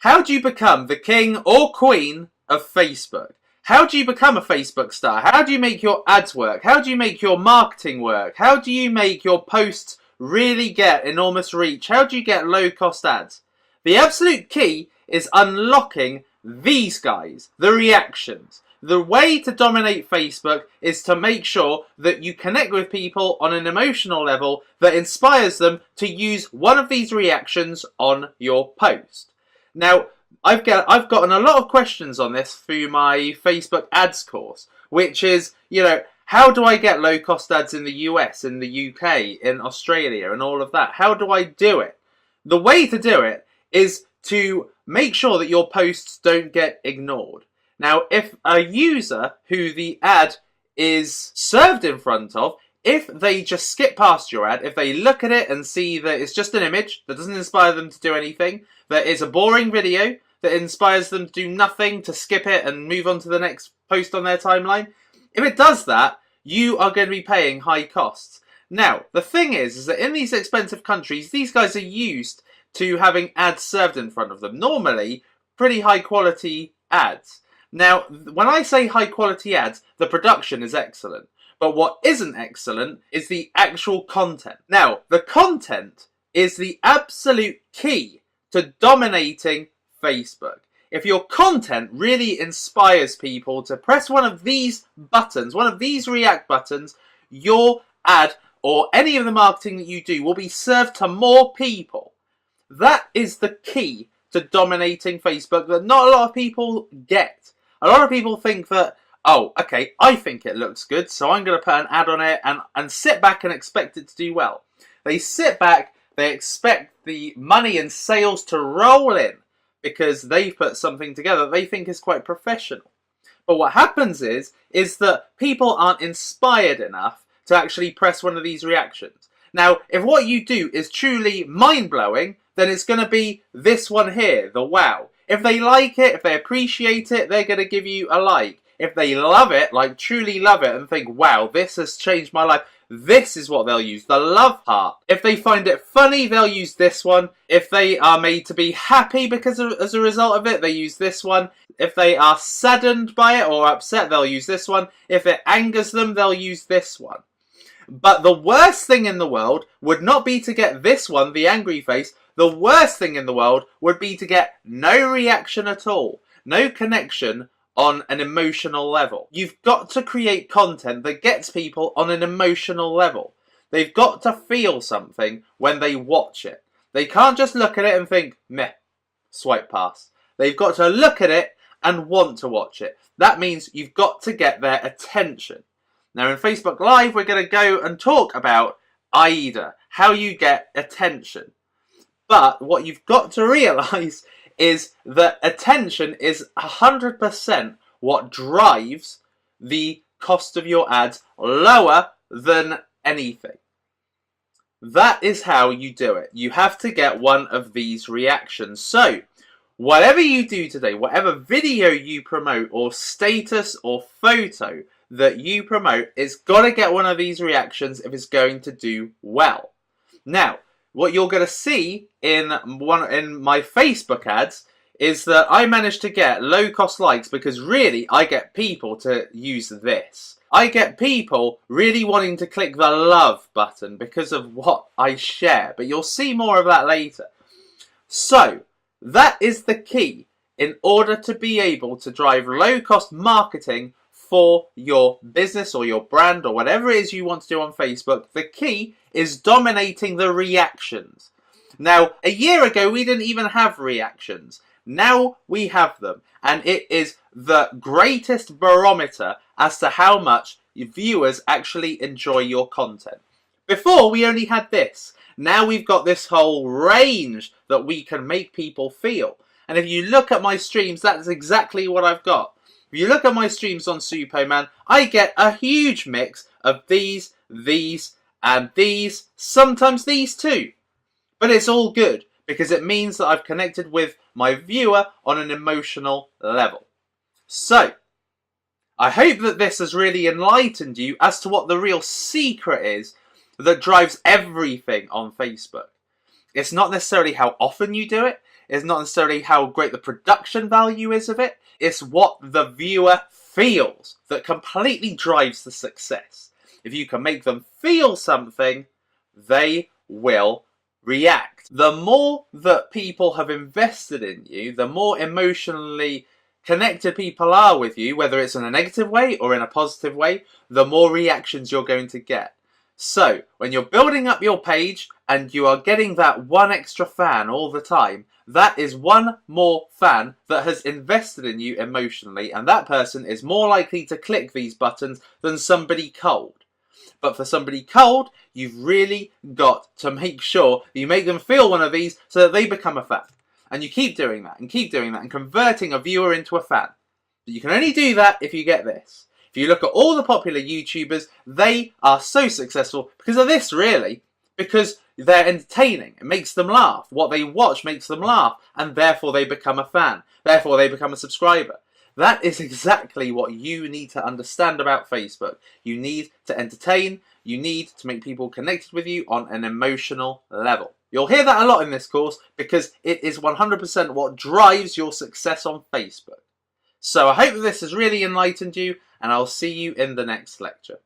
How do you become the king or queen of Facebook? How do you become a Facebook star? How do you make your ads work? How do you make your marketing work? How do you make your posts really get enormous reach? How do you get low-cost ads? The absolute key is unlocking these guys, the reactions. The way to dominate Facebook is to make sure that you connect with people on an emotional level that inspires them to use one of these reactions on your post. Now, I've gotten a lot of questions on this through my Facebook ads course, which is, how do I get low-cost ads in the US, in the UK, in Australia, and all of that? How do I do it? The way to do it is to make sure that your posts don't get ignored. Now, if a user who the ad is served in front of, if they just skip past your ad, if they look at it and see that it's just an image that doesn't inspire them to do anything, that is a boring video that inspires them to do nothing, to skip it and move on to the next post on their timeline, if it does that, you are going to be paying high costs. Now, the thing is that in these expensive countries, these guys are used to having ads served in front of them. Normally, pretty high quality ads. Now, when I say high quality ads, the production is excellent. But what isn't excellent is the actual content. Now, the content is the absolute key to dominating Facebook. If your content really inspires people to press one of these buttons, one of these react buttons, your ad or any of the marketing that you do will be served to more people. That is the key to dominating Facebook that not a lot of people get. A lot of people think that, oh, okay, I think it looks good, so I'm going to put an ad on it and sit back and expect it to do well. They sit back, they expect the money and sales to roll in because they've put something together they think is quite professional. But what happens is that people aren't inspired enough to actually press one of these reactions. Now, if what you do is truly mind-blowing, then it's going to be this one here, the wow. If they like it, if they appreciate it, they're going to give you a like. If they love it, like truly love it and think, wow, this has changed my life, this is what they'll use, the love part. If they find it funny, they'll use this one. If they are made to be happy because as a result of it, they use this one. If they are saddened by it or upset, they'll use this one. If it angers them, they'll use this one. But the worst thing in the world would not be to get this one, the angry face. The worst thing in the world would be to get no reaction at all, no connection on an emotional level. You've got to create content that gets people on an emotional level. They've got to feel something when they watch it. They can't just look at it and think, meh, swipe past. They've got to look at it and want to watch it. That means you've got to get their attention. Now in Facebook Live, we're going to go and talk about AIDA, how you get attention. But what you've got to realise is that attention is 100% what drives the cost of your ads lower than anything. That is how you do it. You have to get one of these reactions. So, whatever you do today, whatever video you promote or status or photo that you promote, it's got to get one of these reactions if it's going to do well. Now, what you're going to see in my Facebook ads is that I managed to get low-cost likes because really I get people to use this. I get people really wanting to click the love button because of what I share, but you'll see more of that later. So, that is the key in order to be able to drive low-cost marketing for your business or your brand or whatever it is you want to do on Facebook. The key is dominating the reactions. Now, a year ago, we didn't even have reactions. Now we have them, and it is the greatest barometer as to how much viewers actually enjoy your content. Before, we only had this. Now we've got this whole range that we can make people feel. And if you look at my streams, that's exactly what I've got. If you look at my streams on Supoman, I get a huge mix of these, and these, sometimes these too. But it's all good, because it means that I've connected with my viewer on an emotional level. So, I hope that this has really enlightened you as to what the real secret is that drives everything on Facebook. It's not necessarily how often you do it. is not necessarily how great the production value is of it, it's what the viewer feels that completely drives the success. If you can make them feel something, they will react. The more that people have invested in you, the more emotionally connected people are with you, whether it's in a negative way or in a positive way, the more reactions you're going to get. So, when you're building up your page and you are getting that one extra fan all the time, that is one more fan that has invested in you emotionally, and that person is more likely to click these buttons than somebody cold. But for somebody cold, you've really got to make sure that you make them feel one of these so that they become a fan. And you keep doing that and keep doing that and converting a viewer into a fan. But you can only do that if you get this. If you look at all the popular YouTubers, they are so successful because of this, really. Because they're entertaining. It makes them laugh. What they watch makes them laugh. And therefore they become a fan. Therefore they become a subscriber. That is exactly what you need to understand about Facebook. You need to entertain. You need to make people connected with you on an emotional level. You'll hear that a lot in this course because it is 100% what drives your success on Facebook. So I hope that this has really enlightened you, and I'll see you in the next lecture.